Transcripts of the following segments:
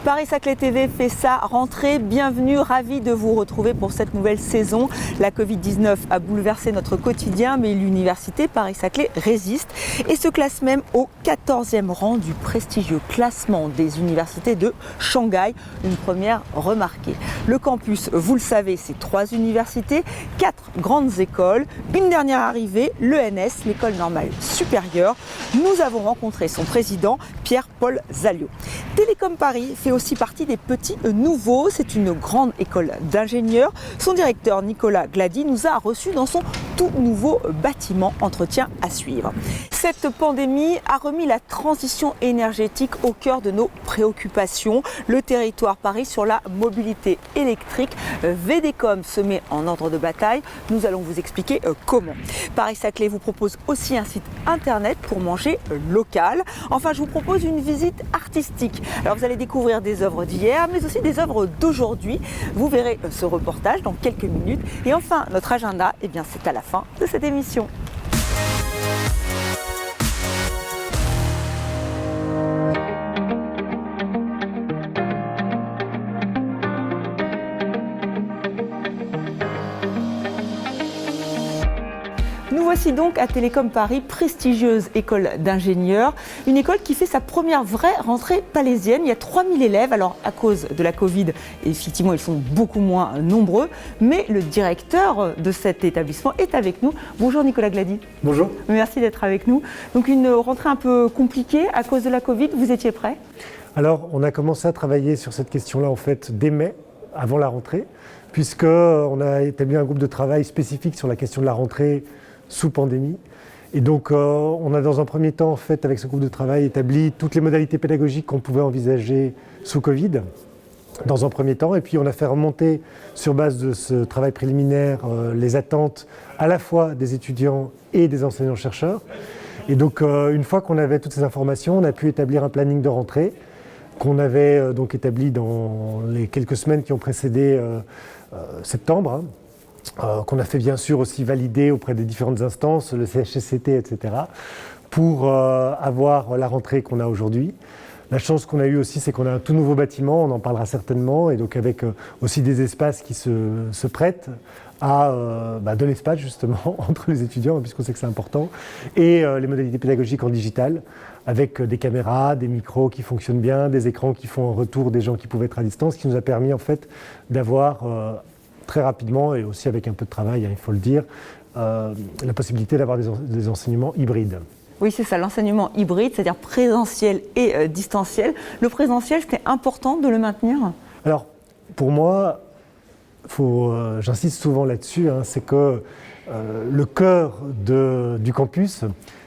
Paris-Saclay TV fait sa rentrée. Bienvenue, ravi de vous retrouver pour cette nouvelle saison. La Covid-19 a bouleversé notre quotidien, mais l'université Paris-Saclay résiste et se classe même au 14e rang du prestigieux classement des universités de Shanghai. Une première remarquée. Le campus, vous le savez, c'est 3 universités, 4 grandes écoles, une dernière arrivée, l'ENS, l'École normale supérieure. Nous avons rencontré son président, Pierre-Paul Zaliot. Télécom Paris fait aussi partie des petits nouveaux. C'est une grande école d'ingénieurs. Son directeur, Nicolas Glady, nous a reçus dans son tout nouveau bâtiment. Entretien à suivre. Cette pandémie a remis la transition énergétique au cœur de nos préoccupations. Le territoire Paris sur la mobilité électrique. VDCOM se met en ordre de bataille. Nous allons vous expliquer comment. Paris-Saclay vous propose aussi un site internet pour manger local. Enfin, je vous propose une visite artistique. Alors vous allez découvrir des œuvres d'hier, mais aussi des œuvres d'aujourd'hui. Vous verrez ce reportage dans quelques minutes. Et enfin, notre agenda, eh bien, c'est à la fin de cette émission. Nous voici donc à Télécom Paris, prestigieuse école d'ingénieurs, une école qui fait sa première vraie rentrée palaisienne. Il y a 3000 élèves, alors à cause de la Covid, effectivement ils sont beaucoup moins nombreux, mais le directeur de cet établissement est avec nous. Bonjour Nicolas Glady. Bonjour. Merci d'être avec nous. Donc une rentrée un peu compliquée à cause de la Covid, vous étiez prêt? Alors on a commencé à travailler sur cette question-là en fait dès mai, avant la rentrée, puisqu'on a établi un groupe de travail spécifique sur la question de la rentrée sous pandémie. Et donc on a dans un premier temps, en fait, avec ce groupe de travail, établi toutes les modalités pédagogiques qu'on pouvait envisager sous Covid, dans un premier temps. Et puis on a fait remonter, sur base de ce travail préliminaire, les attentes à la fois des étudiants et des enseignants-chercheurs. Et donc une fois qu'on avait toutes ces informations, on a pu établir un planning de rentrée qu'on avait donc établi dans les quelques semaines qui ont précédé septembre, qu'on a fait bien sûr aussi valider auprès des différentes instances, le CHSCT, etc., pour avoir la rentrée qu'on a aujourd'hui. La chance qu'on a eue aussi, c'est qu'on a un tout nouveau bâtiment, on en parlera certainement, et donc avec aussi des espaces qui se prêtent à de l'espace justement entre les étudiants, puisqu'on sait que c'est important, et les modalités pédagogiques en digital, avec des caméras, des micros qui fonctionnent bien, des écrans qui font un retour des gens qui pouvaient être à distance, qui nous a permis en fait d'avoir très rapidement, et aussi avec un peu de travail, il faut le dire, la possibilité d'avoir des enseignements hybrides. Oui, c'est ça, l'enseignement hybride, c'est-à-dire présentiel et distanciel. Le présentiel, c'était important de le maintenir? Alors, pour moi, j'insiste souvent là-dessus, c'est que le cœur du campus,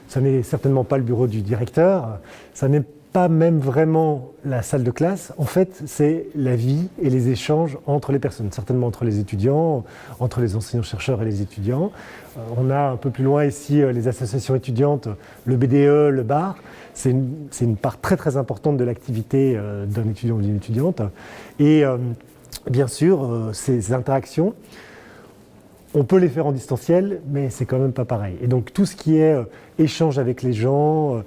ça n'est certainement pas le bureau du directeur, ça n'est pas même vraiment la salle de classe. En fait, c'est la vie et les échanges entre les personnes, certainement entre les étudiants, entre les enseignants-chercheurs et les étudiants. On a un peu plus loin ici les associations étudiantes, le BDE, le bar. C'est une part très très importante de l'activité d'un étudiant ou d'une étudiante. Et bien sûr, ces interactions, on peut les faire en distanciel, mais c'est quand même pas pareil. Et donc tout ce qui est échange avec les gens,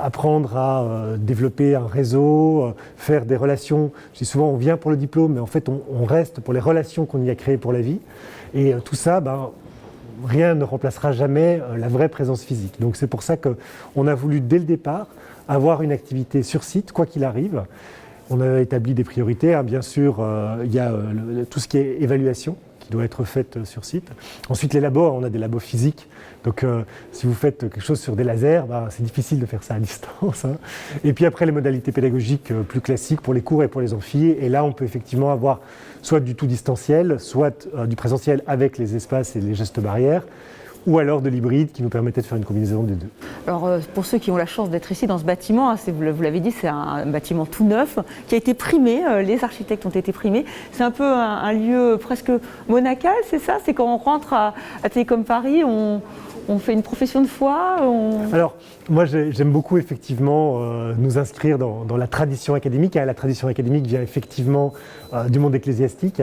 apprendre à développer un réseau, faire des relations. Je dis souvent, on vient pour le diplôme, mais en fait, on reste pour les relations qu'on y a créées pour la vie. Et tout ça, rien ne remplacera jamais la vraie présence physique. Donc c'est pour ça qu'on a voulu, dès le départ, avoir une activité sur site, quoi qu'il arrive. On a établi des priorités. Bien sûr, il y a tout ce qui est évaluation, doit être faite sur site. Ensuite, les labos, on a des labos physiques. Donc, si vous faites quelque chose sur des lasers, c'est difficile de faire ça à distance. Et puis après, les modalités pédagogiques plus classiques pour les cours et pour les amphis. Et là, on peut effectivement avoir soit du tout distanciel, soit du présentiel avec les espaces et les gestes barrières, ou alors de l'hybride qui nous permettait de faire une combinaison des deux. Alors pour ceux qui ont la chance d'être ici dans ce bâtiment, vous l'avez dit, c'est un bâtiment tout neuf qui a été primé, les architectes ont été primés. C'est un peu un lieu presque monacal, c'est ça? C'est quand on rentre à Télécom Paris, on on fait une profession de foi Alors, moi j'aime beaucoup effectivement nous inscrire dans la tradition académique. La tradition académique vient effectivement du monde ecclésiastique.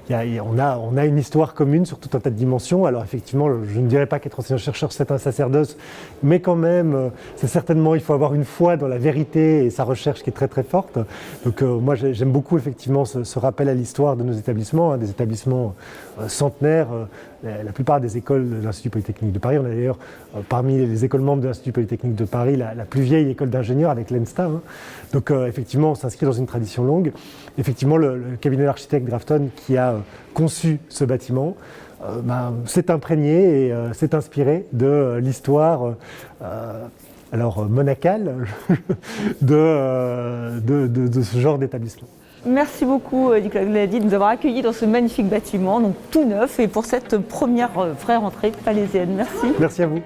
On a une histoire commune sur tout un tas de dimensions. Alors effectivement, je ne dirais pas qu'être enseignant-chercheur c'est un sacerdoce, mais quand même, c'est certainement, il faut avoir une foi dans la vérité et sa recherche qui est très très forte. Donc moi j'aime beaucoup effectivement ce rappel à l'histoire de nos établissements, des établissements centenaires. La plupart des écoles de l'Institut Polytechnique de Paris, on a d'ailleurs parmi les écoles membres de l'Institut Polytechnique de Paris la plus vieille école d'ingénieurs avec l'ENSTA. Donc effectivement, on s'inscrit dans une tradition longue. Effectivement, le cabinet d'architecte Grafton qui a conçu ce bâtiment s'est imprégné et s'est inspiré de l'histoire monacale de ce genre d'établissement. Merci beaucoup Nicolas Glady de nous avoir accueillis dans ce magnifique bâtiment, donc tout neuf, et pour cette première vraie rentrée palésienne. Merci. Merci à vous.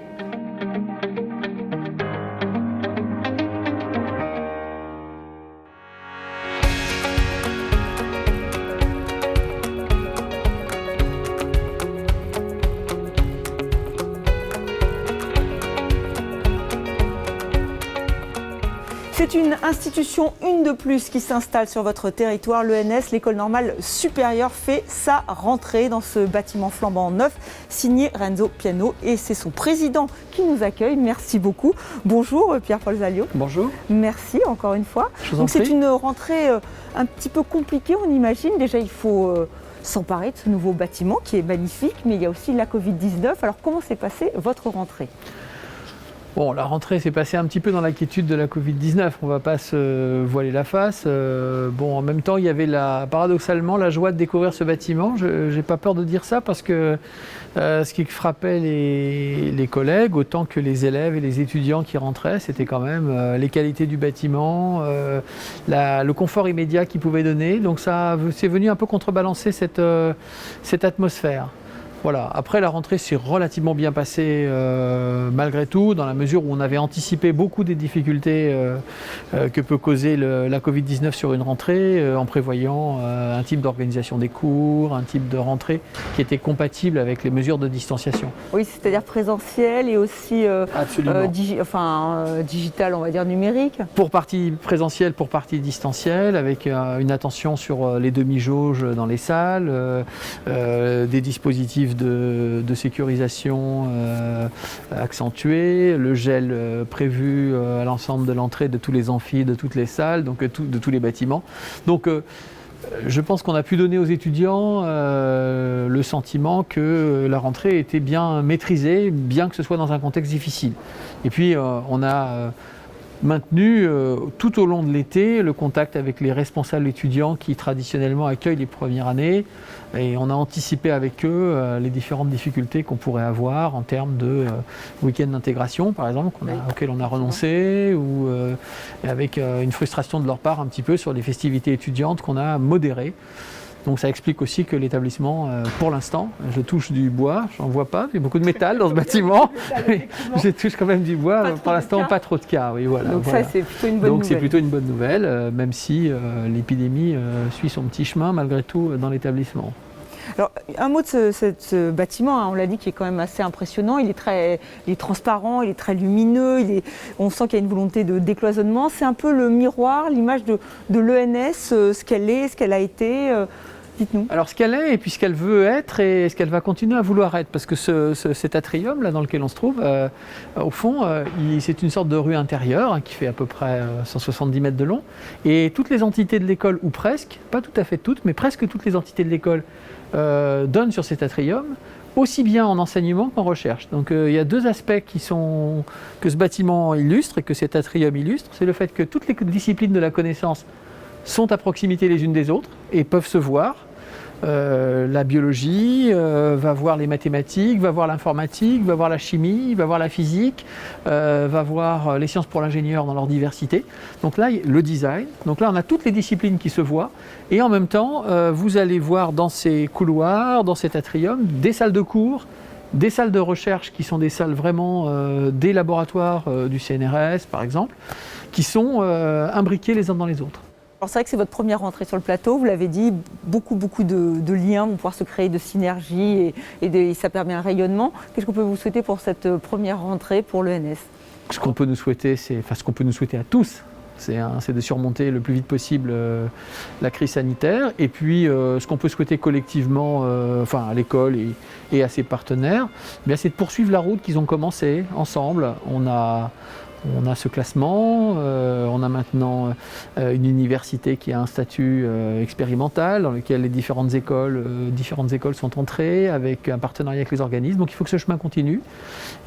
C'est une institution, une de plus, qui s'installe sur votre territoire. L'ENS, l'École normale supérieure, fait sa rentrée dans ce bâtiment flambant neuf, signé Renzo Piano. Et c'est son président qui nous accueille. Merci beaucoup. Bonjour Pierre-Paul Zalliot. Bonjour. Merci encore une fois. Je vous en prie. C'est une rentrée un petit peu compliquée, on imagine. Déjà, il faut s'emparer de ce nouveau bâtiment qui est magnifique, mais il y a aussi la Covid-19. Alors comment s'est passée votre rentrée ? Bon, la rentrée s'est passée un petit peu dans l'inquiétude de la Covid-19, on ne va pas se voiler la face. En même temps, il y avait paradoxalement la joie de découvrir ce bâtiment. Je n'ai pas peur de dire ça parce que ce qui frappait les collègues, autant que les élèves et les étudiants qui rentraient, c'était quand même les qualités du bâtiment, le confort immédiat qu'il pouvait donner. Donc c'est venu un peu contrebalancer cette atmosphère. Voilà. Après, la rentrée s'est relativement bien passée malgré tout, dans la mesure où on avait anticipé beaucoup des difficultés que peut causer la Covid-19 sur une rentrée, en prévoyant un type d'organisation des cours, un type de rentrée qui était compatible avec les mesures de distanciation. Oui, c'est-à-dire présentiel et aussi digital, on va dire numérique. Pour partie présentielle, pour partie distancielle, avec une attention sur les demi-jauges dans les salles, des dispositifs de sécurisation accentuée, le gel prévu à l'ensemble de l'entrée de tous les amphis, de toutes les salles, donc de tous les bâtiments. Donc je pense qu'on a pu donner aux étudiants le sentiment que la rentrée était bien maîtrisée, bien que ce soit dans un contexte difficile. Et puis on a maintenu tout au long de l'été le contact avec les responsables étudiants qui traditionnellement accueillent les premières années, et on a anticipé avec eux les différentes difficultés qu'on pourrait avoir en termes de week-end d'intégration par exemple, auquel on a renoncé, ou avec une frustration de leur part un petit peu sur les festivités étudiantes qu'on a modérées. Donc ça explique aussi que l'établissement, pour l'instant, je touche du bois, j'en vois pas, il y a beaucoup de métal dans ce bâtiment, mais je touche quand même du bois, pour l'instant pas trop de cas. Oui, voilà, donc ça c'est plutôt une bonne nouvelle. Donc c'est plutôt une bonne nouvelle, même si l'épidémie suit son petit chemin malgré tout dans l'établissement. Alors, un mot de ce bâtiment, on l'a dit, qui est quand même assez impressionnant. Il est transparent, il est très lumineux, on sent qu'il y a une volonté de décloisonnement. C'est un peu le miroir, l'image de l'ENS, ce qu'elle est, ce qu'elle a été. Dites-nous. Alors ce qu'elle est, et puis ce qu'elle veut être, et ce qu'elle va continuer à vouloir être, parce que cet atrium là dans lequel on se trouve, au fond, c'est une sorte de rue intérieure qui fait à peu près 170 mètres de long, et toutes les entités de l'école, ou presque, pas tout à fait toutes, mais presque toutes les entités de l'école donnent sur cet atrium, aussi bien en enseignement qu'en recherche. Donc il y a deux aspects que ce bâtiment illustre et que cet atrium illustre. C'est le fait que toutes les disciplines de la connaissance sont à proximité les unes des autres et peuvent se voir. La biologie va voir les mathématiques, va voir l'informatique, va voir la chimie, va voir la physique, va voir les sciences pour l'ingénieur dans leur diversité. Donc là, le design. Donc là, on a toutes les disciplines qui se voient. Et en même temps, vous allez voir dans ces couloirs, dans cet atrium, des salles de cours, des salles de recherche qui sont des salles vraiment des laboratoires du CNRS, par exemple, qui sont imbriquées les uns dans les autres. Alors c'est vrai que c'est votre première rentrée sur le plateau, vous l'avez dit, beaucoup de liens vont pouvoir se créer, de synergies et ça permet un rayonnement. Qu'est-ce qu'on peut vous souhaiter pour cette première rentrée pour l'ENS ? Ce qu'on peut nous souhaiter, ce qu'on peut nous souhaiter à tous, c'est de surmonter le plus vite possible la crise sanitaire. Et puis ce qu'on peut souhaiter collectivement à l'école et à ses partenaires, c'est de poursuivre la route qu'ils ont commencée ensemble. On a ce classement, on a maintenant une université qui a un statut expérimental dans lequel les différentes écoles sont entrées avec un partenariat avec les organismes. Donc il faut que ce chemin continue.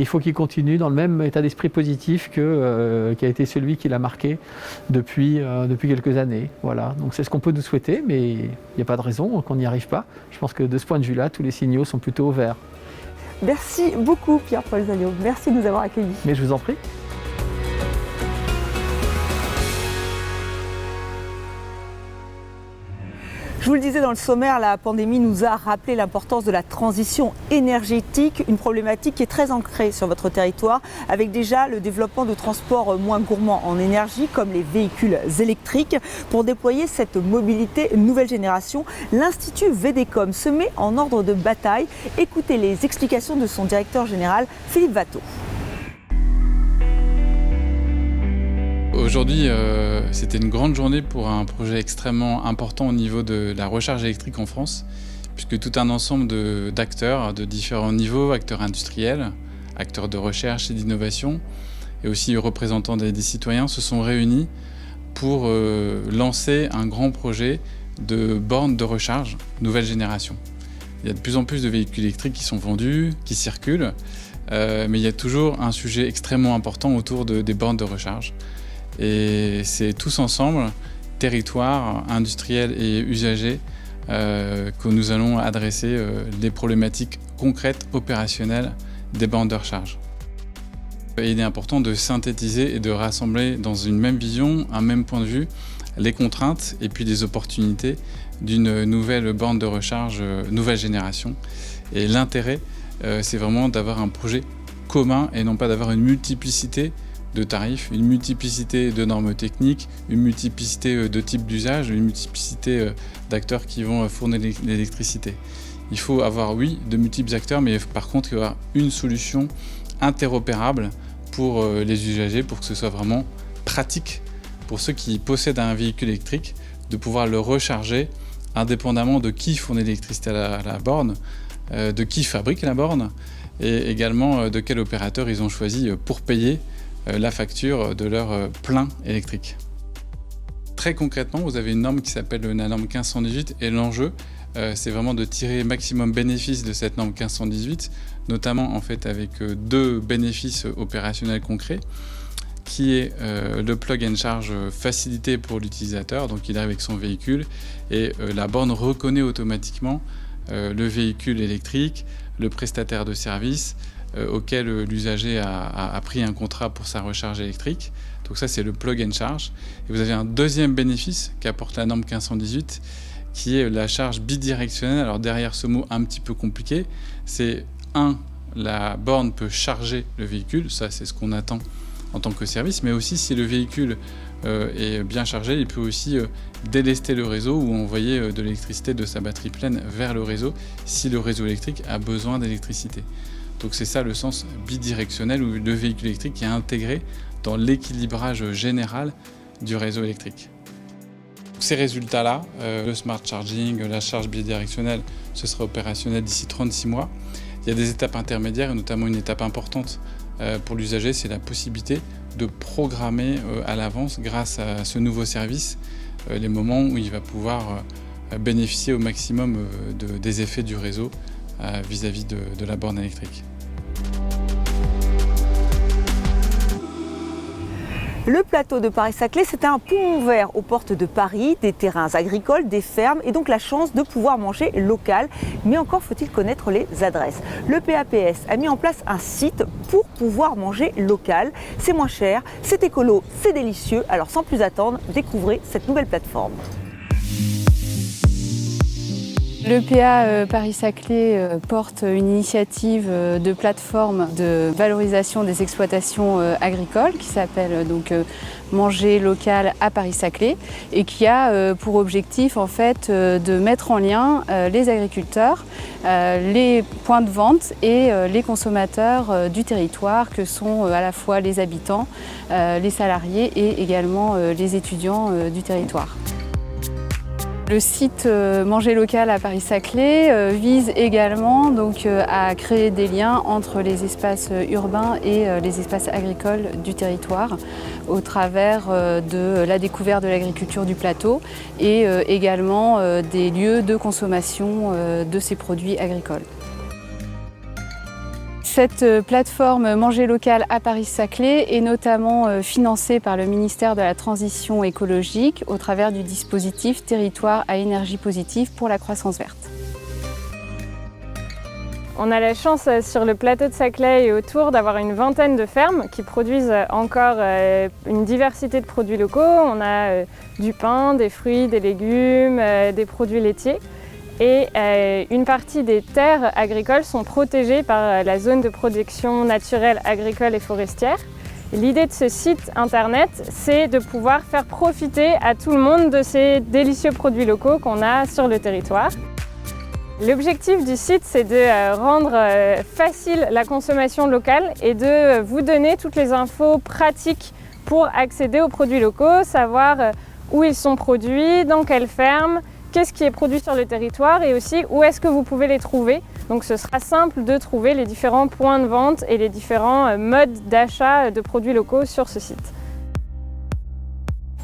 Il faut qu'il continue dans le même état d'esprit positif qui a été celui qui l'a marqué depuis quelques années. Voilà. Donc c'est ce qu'on peut nous souhaiter, mais il n'y a pas de raison qu'on n'y arrive pas. Je pense que de ce point de vue-là, tous les signaux sont plutôt verts. Merci beaucoup Pierre-Paul Zaliot. Merci de nous avoir accueillis. Mais je vous en prie. Je vous le disais dans le sommaire, la pandémie nous a rappelé l'importance de la transition énergétique, une problématique qui est très ancrée sur votre territoire, avec déjà le développement de transports moins gourmands en énergie, comme les véhicules électriques. Pour déployer cette mobilité nouvelle génération, l'Institut VDECOM se met en ordre de bataille. Écoutez les explications de son directeur général, Philippe Watteau. Aujourd'hui, c'était une grande journée pour un projet extrêmement important au niveau de la recharge électrique en France, puisque tout un ensemble d'acteurs de différents niveaux, acteurs industriels, acteurs de recherche et d'innovation, et aussi représentants des citoyens, se sont réunis pour lancer un grand projet de bornes de recharge nouvelle génération. Il y a de plus en plus de véhicules électriques qui sont vendus, qui circulent, mais il y a toujours un sujet extrêmement important autour des bornes de recharge. Et c'est tous ensemble, territoires, industriels et usagers, que nous allons adresser les problématiques concrètes, opérationnelles des bornes de recharge. Et il est important de synthétiser et de rassembler dans une même vision, un même point de vue, les contraintes et puis les opportunités d'une nouvelle borne de recharge nouvelle génération. Et l'intérêt, c'est vraiment d'avoir un projet commun et non pas d'avoir une multiplicité de tarifs, une multiplicité de normes techniques, une multiplicité de types d'usage, une multiplicité d'acteurs qui vont fournir l'électricité. Il faut avoir, oui, de multiples acteurs, mais par contre, il y aura une solution interopérable pour les usagers, pour que ce soit vraiment pratique pour ceux qui possèdent un véhicule électrique, de pouvoir le recharger indépendamment de qui fournit l'électricité à la borne, de qui fabrique la borne, et également de quel opérateur ils ont choisi pour payer la facture de leur plein électrique. Très concrètement, vous avez une norme qui s'appelle la norme 1518 et l'enjeu, c'est vraiment de tirer maximum bénéfice de cette norme 1518, notamment en fait avec deux bénéfices opérationnels concrets, qui est le plug and charge facilité pour l'utilisateur, donc il arrive avec son véhicule et la borne reconnaît automatiquement le véhicule électrique, le prestataire de service, auquel l'usager a pris un contrat pour sa recharge électrique. Donc ça, c'est le plug and charge. Et vous avez un deuxième bénéfice qu'apporte la norme 1518, qui est la charge bidirectionnelle. Alors derrière ce mot un petit peu compliqué, c'est la borne peut charger le véhicule, ça c'est ce qu'on attend en tant que service, mais aussi si le véhicule est bien chargé, il peut aussi délester le réseau ou envoyer de l'électricité de sa batterie pleine vers le réseau si le réseau électrique a besoin d'électricité. Donc c'est ça le sens bidirectionnel où le véhicule électrique est intégré dans l'équilibrage général du réseau électrique. Ces résultats-là, le smart charging, la charge bidirectionnelle, ce sera opérationnel d'ici 36 mois. Il y a des étapes intermédiaires et notamment une étape importante pour l'usager, c'est la possibilité de programmer à l'avance, grâce à ce nouveau service, les moments où il va pouvoir bénéficier au maximum des effets du réseau vis-à-vis de la borne électrique. Le plateau de Paris-Saclay, c'est un pont ouvert aux portes de Paris, des terrains agricoles, des fermes et donc la chance de pouvoir manger local. Mais encore faut-il connaître les adresses. Le PAPS a mis en place un site pour pouvoir manger local. C'est moins cher, c'est écolo, c'est délicieux. Alors sans plus attendre, découvrez cette nouvelle plateforme. L'EPA Paris-Saclay porte une initiative de plateforme de valorisation des exploitations agricoles qui s'appelle donc Manger local à Paris-Saclay et qui a pour objectif en fait de mettre en lien les agriculteurs, les points de vente et les consommateurs du territoire que sont à la fois les habitants, les salariés et également les étudiants du territoire. Le site Manger local à Paris-Saclay vise également donc, à créer des liens entre les espaces urbains et les espaces agricoles du territoire au travers de la découverte de l'agriculture du plateau et également des lieux de consommation de ces produits agricoles. Cette plateforme Manger local à Paris-Saclay est notamment financée par le ministère de la Transition écologique au travers du dispositif Territoire à énergie positive pour la croissance verte. On a la chance sur le plateau de Saclay et autour d'avoir une vingtaine de fermes qui produisent encore une diversité de produits locaux. On a du pain, des fruits, des légumes, des produits laitiers. Et une partie des terres agricoles sont protégées par la zone de protection naturelle agricole et forestière. L'idée de ce site internet, c'est de pouvoir faire profiter à tout le monde de ces délicieux produits locaux qu'on a sur le territoire. L'objectif du site, c'est de rendre facile la consommation locale et de vous donner toutes les infos pratiques pour accéder aux produits locaux, savoir où ils sont produits, dans quelle ferme, qu'est-ce qui est produit sur le territoire et aussi où est-ce que vous pouvez les trouver. Donc ce sera simple de trouver les différents points de vente et les différents modes d'achat de produits locaux sur ce site.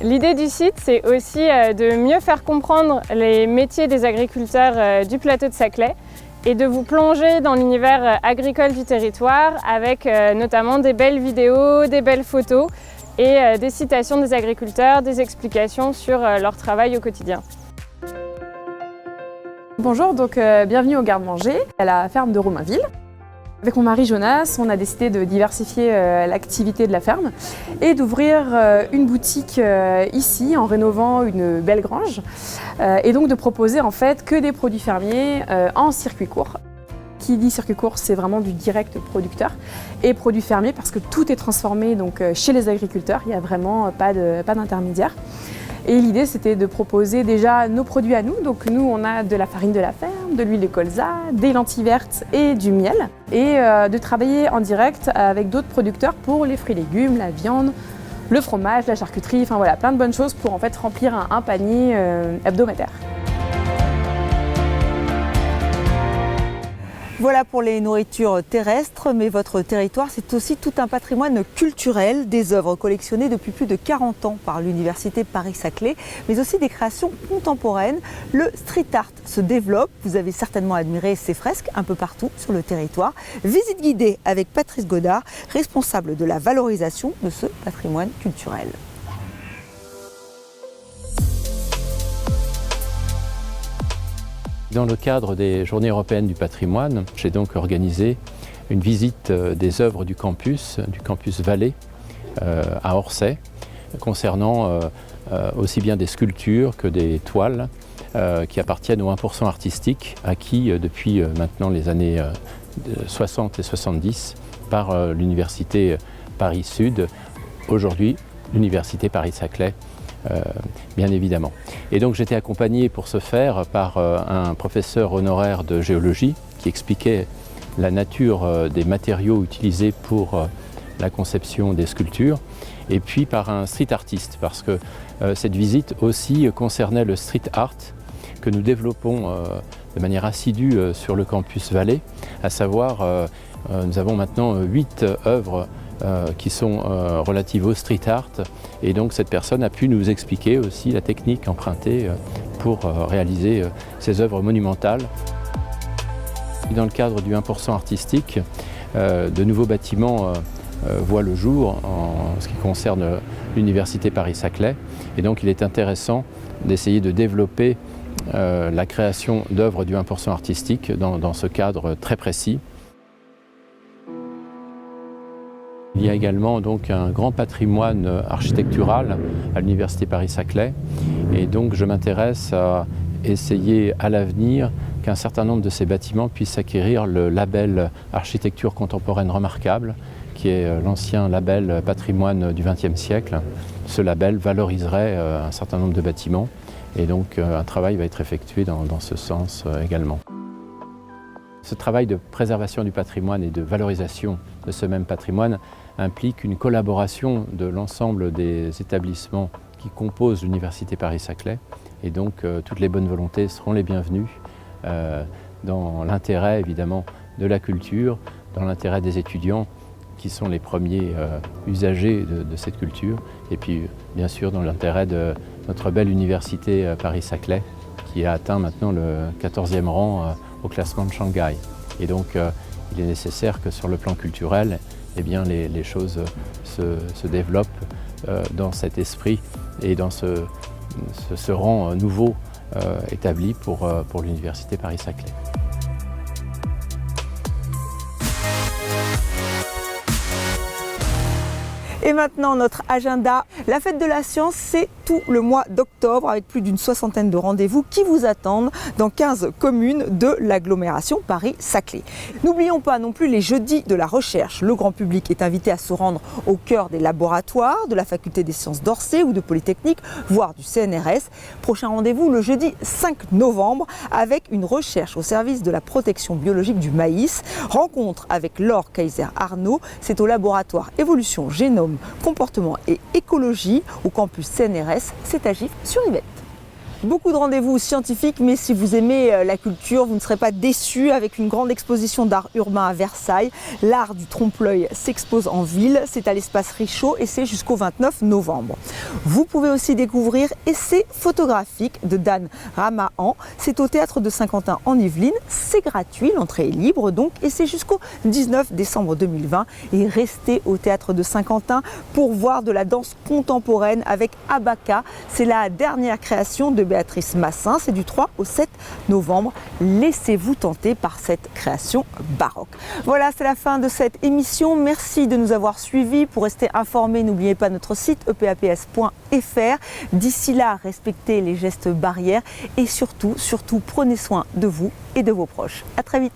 L'idée du site, c'est aussi de mieux faire comprendre les métiers des agriculteurs du plateau de Saclay et de vous plonger dans l'univers agricole du territoire avec notamment des belles vidéos, des belles photos et des citations des agriculteurs, des explications sur leur travail au quotidien. Bonjour, donc bienvenue au garde-manger à la ferme de Romainville. Avec mon mari Jonas, on a décidé de diversifier l'activité de la ferme et d'ouvrir une boutique ici en rénovant une belle grange et donc de proposer en fait que des produits fermiers en circuit court. Qui dit circuit court, c'est vraiment du direct producteur et produits fermiers parce que tout est transformé donc, chez les agriculteurs, il n'y a vraiment pas d'intermédiaire. Et l'idée, c'était de proposer déjà nos produits à nous. Donc nous, on a de la farine de la ferme, de l'huile de colza, des lentilles vertes et du miel. Et de travailler en direct avec d'autres producteurs pour les fruits et légumes, la viande, le fromage, la charcuterie, enfin voilà, plein de bonnes choses pour en fait remplir un panier hebdomadaire. Voilà pour les nourritures terrestres, mais votre territoire, c'est aussi tout un patrimoine culturel, des œuvres collectionnées depuis plus de 40 ans par l'Université Paris-Saclay, mais aussi des créations contemporaines. Le street art se développe, vous avez certainement admiré ces fresques un peu partout sur le territoire. Visite guidée avec Patrice Godard, responsable de la valorisation de ce patrimoine culturel. Dans le cadre des Journées européennes du patrimoine, j'ai donc organisé une visite des œuvres du campus Vallée à Orsay, concernant aussi bien des sculptures que des toiles qui appartiennent au 1% artistique, acquis depuis maintenant les années 60 et 70 par l'Université Paris-Sud, aujourd'hui l'Université Paris-Saclay. Bien évidemment. Et donc j'étais accompagné pour ce faire par un professeur honoraire de géologie qui expliquait la nature des matériaux utilisés pour la conception des sculptures, et puis par un street artiste, parce que cette visite aussi concernait le street art que nous développons de manière assidue sur le campus Vallée, à savoir nous avons maintenant 8 œuvres qui sont relatives au street art, et donc cette personne a pu nous expliquer aussi la technique empruntée pour réaliser ces œuvres monumentales. Dans le cadre du 1% artistique, de nouveaux bâtiments voient le jour en ce qui concerne l'Université Paris-Saclay, et donc il est intéressant d'essayer de développer la création d'œuvres du 1% artistique dans ce cadre très précis. Il y a également donc un grand patrimoine architectural à l'Université Paris-Saclay, et donc je m'intéresse à essayer à l'avenir qu'un certain nombre de ces bâtiments puissent acquérir le label Architecture contemporaine remarquable, qui est l'ancien label patrimoine du XXe siècle. Ce label valoriserait un certain nombre de bâtiments et donc un travail va être effectué dans ce sens également. Ce travail de préservation du patrimoine et de valorisation de ce même patrimoine implique une collaboration de l'ensemble des établissements qui composent l'Université Paris-Saclay et donc toutes les bonnes volontés seront les bienvenues dans l'intérêt évidemment de la culture, dans l'intérêt des étudiants qui sont les premiers usagers de cette culture et puis bien sûr dans l'intérêt de notre belle Université Paris-Saclay qui a atteint maintenant le 14e rang au classement de Shanghai. Et donc il est nécessaire que sur le plan culturel, eh bien, les choses se développent dans cet esprit et dans ce rang nouveau établi pour l'Université Paris-Saclay. Et maintenant, notre agenda. La fête de la science, c'est tout le mois d'octobre avec plus d'une soixantaine de rendez-vous qui vous attendent dans 15 communes de l'agglomération Paris-Saclay. N'oublions pas non plus les jeudis de la recherche. Le grand public est invité à se rendre au cœur des laboratoires de la Faculté des sciences d'Orsay ou de Polytechnique, voire du CNRS. Prochain rendez-vous le jeudi 5 novembre avec une recherche au service de la protection biologique du maïs. Rencontre avec Laure Kaiser-Arnaud. C'est au laboratoire Évolution Génome, Comportement et Écologie au campus CNRS, c'est à Gif-sur-Yvette. Beaucoup de rendez-vous scientifiques, mais si vous aimez la culture, vous ne serez pas déçus avec une grande exposition d'art urbain à Versailles. L'art du trompe-l'œil s'expose en ville, c'est à l'espace Richaud et c'est jusqu'au 29 novembre. Vous pouvez aussi découvrir Essais photographiques de Dan Ramahan. C'est au Théâtre de Saint-Quentin en Yvelines, c'est gratuit, l'entrée est libre donc et c'est jusqu'au 19 décembre 2020. Et restez au Théâtre de Saint-Quentin pour voir de la danse contemporaine avec Abaka. C'est la dernière création de Béatrice Massin, c'est du 3 au 7 novembre. Laissez-vous tenter par cette création baroque. Voilà, c'est la fin de cette émission. Merci de nous avoir suivis. Pour rester informés, n'oubliez pas notre site epaps.fr. D'ici là, respectez les gestes barrières et surtout, prenez soin de vous et de vos proches. À très vite.